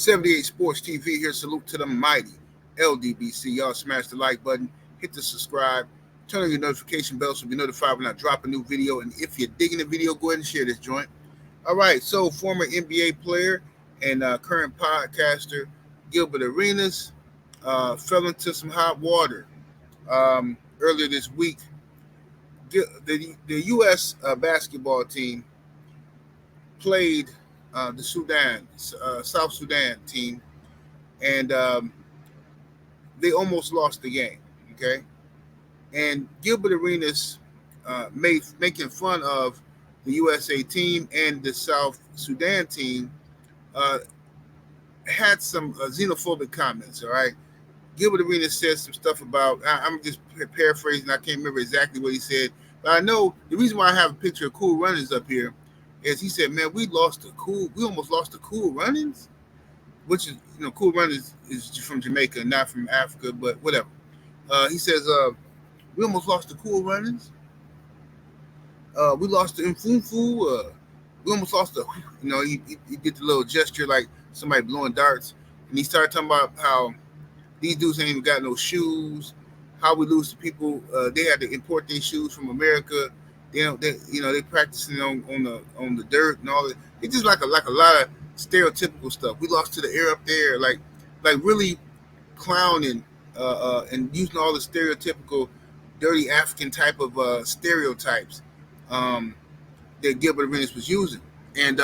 78 Sports TV here. Salute to the mighty ldbc. Y'all smash the like button, hit the subscribe, turn on your notification bell so you'll be notified when I drop a new video. And if you're digging the video, go ahead and share this joint. All right, so former NBA player and current podcaster Gilbert fell into some hot water earlier this week. The U.S. Basketball team played the South Sudan team, and they almost lost the game. Okay, and Gilbert Arenas making fun of the USA team and the South Sudan team uh, had some xenophobic comments. All right, Gilbert Arenas said some stuff about. I'm just paraphrasing. I can't remember exactly what he said, but I know the reason why I have a picture of Cool Runnings up here is he said, "Man, we almost lost the Cool Runnings," which is Cool Runnings is from Jamaica, not from Africa, but whatever. He says, "We almost lost the Cool Runnings. We lost the Mfunfu. We almost lost the." He did the little gesture like somebody blowing darts, and he started talking about how these dudes ain't even got no shoes. How we lose to people? They had to import their shoes from America. They practicing on the dirt and all that. It's just like a lot of stereotypical stuff. We lost to the air up there, like really clowning and using all the stereotypical dirty African type of stereotypes that Gilbert Arenas was using, and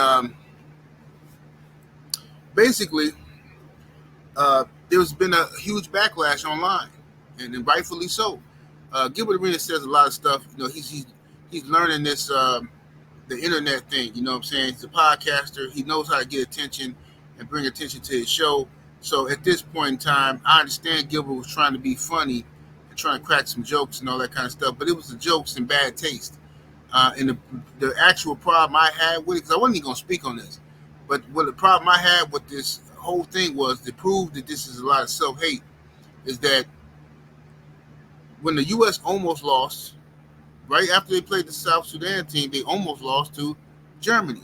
basically there's been a huge backlash online, and rightfully so. Gilbert Arenas says a lot of stuff. He's learning this the internet thing. You know what I'm saying? He's a podcaster. He knows how to get attention and bring attention to his show. So at this point in time, I understand Gilbert was trying to be funny and trying to crack some jokes and all that kind of stuff, but it was the jokes in bad taste. And the actual problem I had with it, because I wasn't even going to speak on this, but what the problem I had with this whole thing was to prove that this is a lot of self-hate, is that when the U.S. almost lost, right after they played the South Sudan team, they almost lost to Germany.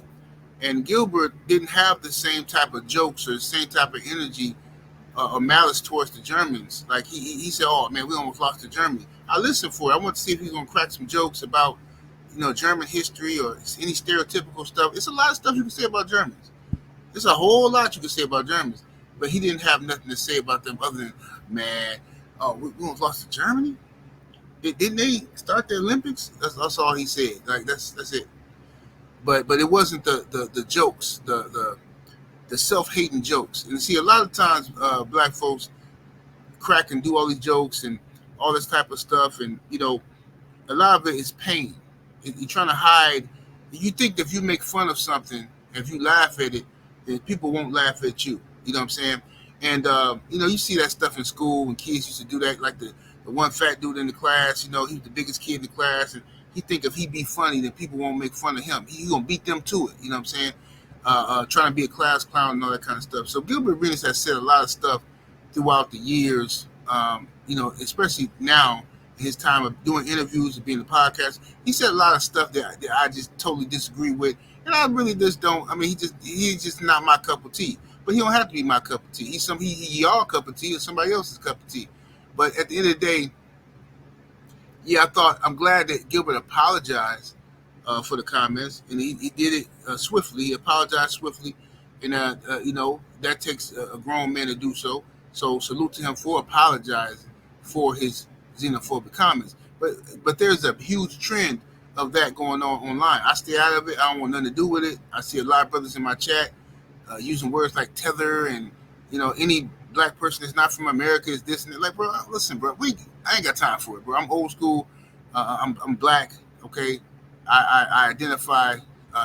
And Gilbert didn't have the same type of jokes or the same type of energy or malice towards the Germans. Like he said, "Oh man, we almost lost to Germany." I listened for it. I want to see if he's gonna crack some jokes about German history or any stereotypical stuff. It's a lot of stuff you can say about Germans. There's a whole lot you can say about Germans, but he didn't have nothing to say about them other than, man, we almost lost to Germany. Didn't they start the Olympics? That's all he said. Like that's it. But it wasn't the jokes, the self-hating jokes. And see, a lot of times black folks crack and do all these jokes and all this type of stuff, and a lot of it is pain. You're trying to hide. You think if you make fun of something, if you laugh at it, then people won't laugh at you. You know what I'm saying? And you see that stuff in school when kids used to do that, like the one fat dude in the class. He was the biggest kid in the class, and he think if he be funny, then people won't make fun of him. He gonna beat them to it. You know what I'm saying? Trying to be a class clown and all that kind of stuff. So Gilbert Arenas has said a lot of stuff throughout the years. Especially now in his time of doing interviews and being a podcast, he said a lot of stuff that I just totally disagree with, and I really just don't. I mean, he's just not my cup of tea. But he don't have to be my cup of tea. He's your cup of tea or somebody else's cup of tea. But at the end of the day, yeah, I'm glad that Gilbert apologized for the comments, and he did it swiftly. He apologized swiftly, and that takes a grown man to do so. So salute to him for apologizing for his xenophobic comments. But there's a huge trend of that going on online. I stay out of it. I don't want nothing to do with it. I see a lot of brothers in my chat using words like tether and any black person that's not from America is this and that. Like, bro, listen, bro, I ain't got time for it, bro. I'm old school. I'm black. Okay, I identify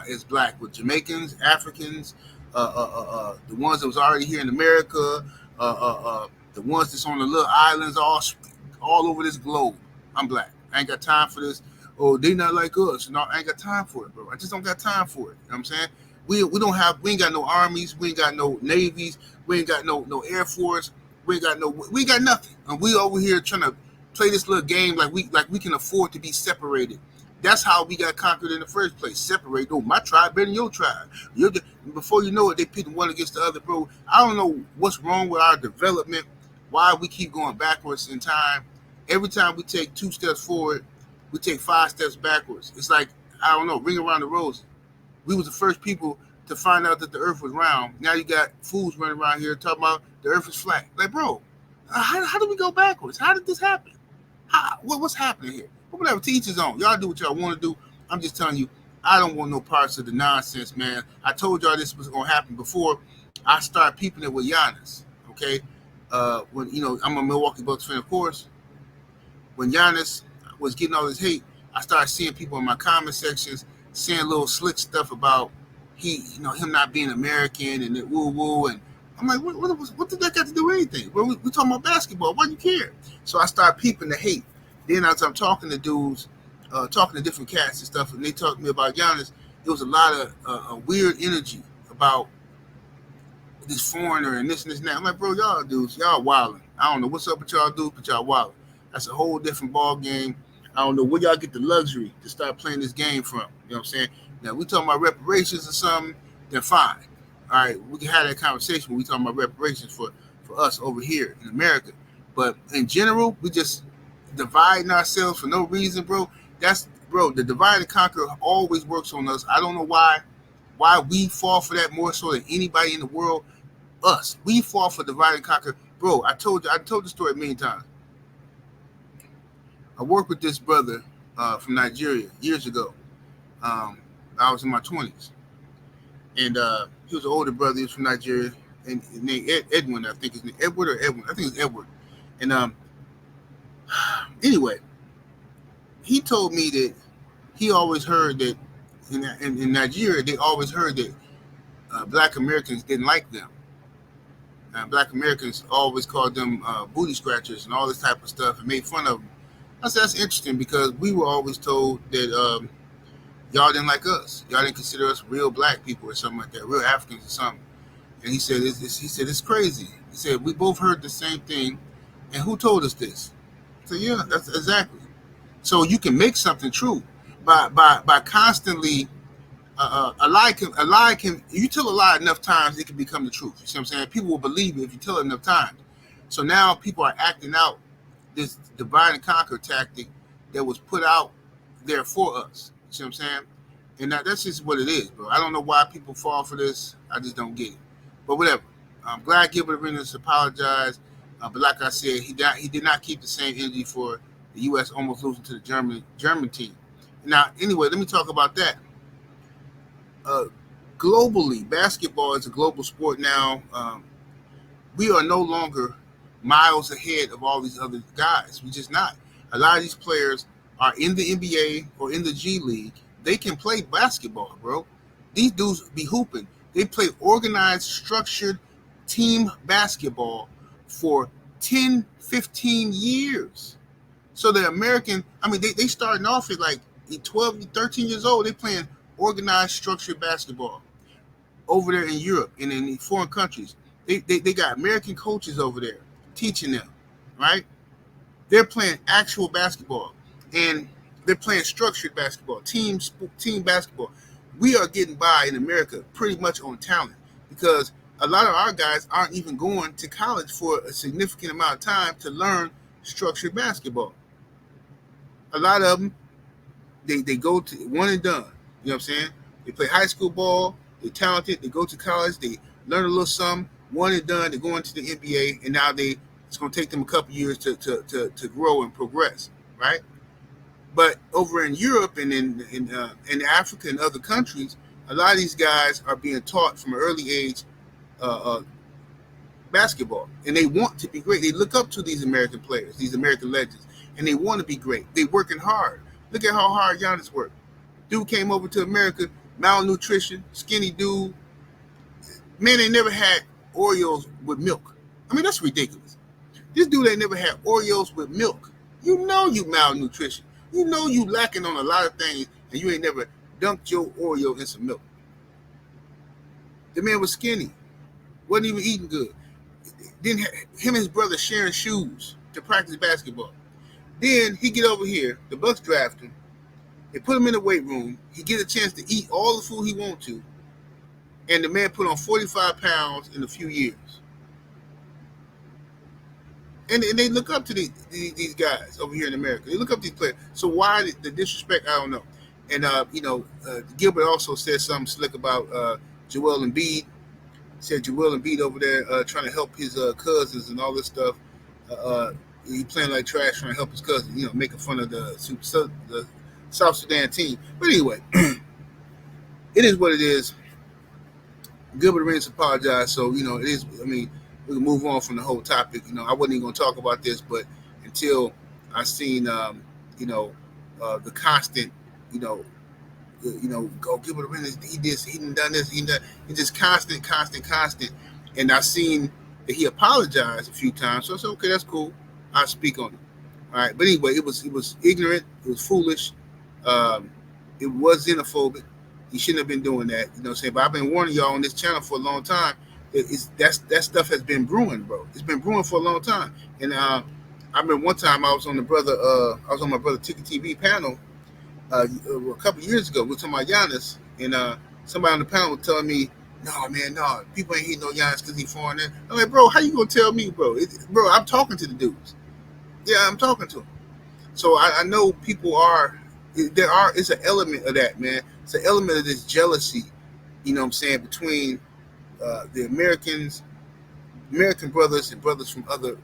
as black with Jamaicans, Africans, the ones that was already here in America, the ones that's on the little islands all over this globe. I'm black. I ain't got time for this. Oh, they not like us. No, I ain't got time for it, bro. I just don't got time for it. You know what I'm saying? We ain't got no armies, we ain't got no navies, we ain't got no Air Force, we ain't got nothing. And we over here trying to play this little game like we can afford to be separated That's how we got conquered in the first place. Separate. Oh, my tribe better than your tribe. Before you know it, they pit one against the other, bro. I don't know what's wrong with our development. Why we keep going backwards in time. Every time we take 2 steps forward, we take 5 steps backwards. It's like, I don't know, ring around the rosy. We was the first people to find out that the earth was round. Now you got fools running around here talking about the earth is flat. Like, bro, how did we go backwards? How did this happen? What's happening here? But whatever, to each his own. Y'all do what y'all want to do. I'm just telling you, I don't want no parts of the nonsense, man. I told y'all this was going to happen before I start peeping it with Giannis, okay? When, I'm a Milwaukee Bucks fan, of course. When Giannis was getting all this hate, I started seeing people in my comment sections saying little slick stuff about him not being American and that woo-woo. And I'm like, what did that got to do with anything? Well, we talking about basketball. Why do you care? So I started peeping the hate. Then as I'm talking to dudes, talking to different cats and stuff, and they talked to me about Giannis, there was a lot of weird energy about this foreigner and this and that. I'm like, bro, y'all dudes, y'all wilding. I don't know what's up with y'all dudes, but y'all wilding. That's a whole different ball game. I don't know where y'all get the luxury to start playing this game from. You know what I'm saying? Now, we talking about reparations or something, then fine. All right, we can have that conversation when we talking about reparations for us over here in America. But in general, we just dividing ourselves for no reason, bro. The divide and conquer always works on us. I don't know why we fall for that more so than anybody in the world. Us. We fall for divide and conquer. Bro, I told the story a million times. I worked with this brother from Nigeria years ago. I was in my 20s. And he was an older brother. He was from Nigeria. And his name Edwin, I think his name. Edward or Edwin? I think it's Edward. And anyway, he told me that he always heard that in Nigeria, they always heard that Black Americans didn't like them. Black Americans always called them booty scratchers and all this type of stuff and made fun of them. I said, that's interesting because we were always told that y'all didn't like us. Y'all didn't consider us real black people or something like that, real Africans or something. And he said, it's crazy. He said, we both heard the same thing. And who told us this? I said, yeah, that's exactly. So you can make something true by constantly a lie can you tell a lie enough times, it can become the truth. You see what I'm saying? People will believe it if you tell it enough times. So now people are acting out this divide and conquer tactic that was put out there for us. You see what I'm saying? And that's just what it is, bro. I don't know why people fall for this. I just don't get it. But whatever. I'm glad Gilbert Arenas apologized. But like I said, he did not keep the same energy for the U.S. almost losing to the German team. Now, anyway, let me talk about that. Globally, basketball is a global sport now. We are no longer miles ahead of all these other guys. We're just not. A lot of these players are in the NBA or in the G League. They can play basketball, bro. These dudes be hooping. They play organized, structured team basketball for 10, 15 years. So the American, they starting off at like 12, 13 years old. They playing organized, structured basketball over there in Europe and in foreign countries. They got American coaches over there teaching them, right? They're playing actual basketball, and they're playing structured basketball, team basketball. We are getting by in America pretty much on talent because a lot of our guys aren't even going to college for a significant amount of time to learn structured basketball. A lot of them, they go to one and done. You know what I'm saying? They play high school ball. They're talented. They go to college. They learn a little something. One and done. They go into the NBA, and now it's going to take them a couple years to grow and progress, right? But over in Europe and in Africa and other countries, a lot of these guys are being taught from an early age basketball, and they want to be great. They look up to these American players, these American legends, and they want to be great. They're working hard. Look at how hard Giannis worked. Dude came over to America, malnutrition, skinny dude. Man, they never had Oreos with milk. That's ridiculous. This dude ain't never had Oreos with milk. You know you malnutrition. You know you lacking on a lot of things, and you ain't never dunked your Oreo in some milk. The man was skinny. Wasn't even eating good. Then him and his brother sharing shoes to practice basketball. Then he get over here, the Bucks draft him, They put him in the weight room. He get a chance to eat all the food he want to, and the man put on 45 pounds in a few years. And they look up to these guys over here in America. They look up to these players. So why the disrespect? I don't know. And Gilbert also said something slick about Joel Embiid. Said Joel Embiid over there trying to help his cousins and all this stuff. He playing like trash, trying to help his cousin. Making fun of the South Sudan team. But anyway, it is what it is. Gilbert Arenas apologized, so it is. I mean, we can move on from the whole topic. I wasn't even going to talk about this, but until I seen, the constant, go Gilbert Arenas, he done this, he just constant, and I seen that he apologized a few times. So I said, okay, that's cool. I'll speak on it. All right, but anyway, it was ignorant, it was foolish, it was xenophobic. He shouldn't have been doing that, what I'm saying? But I've been warning y'all on this channel for a long time. That stuff has been brewing, bro. It's been brewing for a long time. And I remember one time I was on my brother Ticket TV panel a couple of years ago. We were talking about Giannis, and somebody on the panel was telling me, "No, man, no, people ain't hitting no Giannis because he's foreign." I'm like, bro, how you gonna tell me, bro? Bro, I'm talking to the dudes. Yeah, I'm talking to them. So I know people are. It's an element of that, man. It's an element of this jealousy, what I'm saying, between the American brothers and brothers from other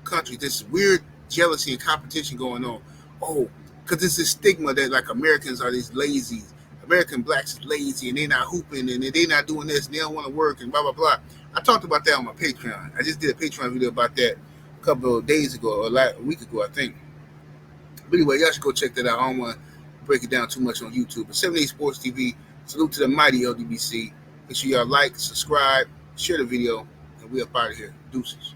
countries. This weird jealousy and competition going on. Oh, because it's a stigma that like Americans are these lazies. American blacks is lazy and they're not hooping and they're not doing this and they don't want to work and blah, blah, blah. I talked about that on my Patreon. I just did a Patreon video about that a couple of days ago, or a week ago, I think. But anyway, y'all should go check that out. I don't want to break it down too much on YouTube. But 78 Sports TV, salute to the mighty LDBC. Make sure y'all like, subscribe, share the video, and we up out of here. Deuces.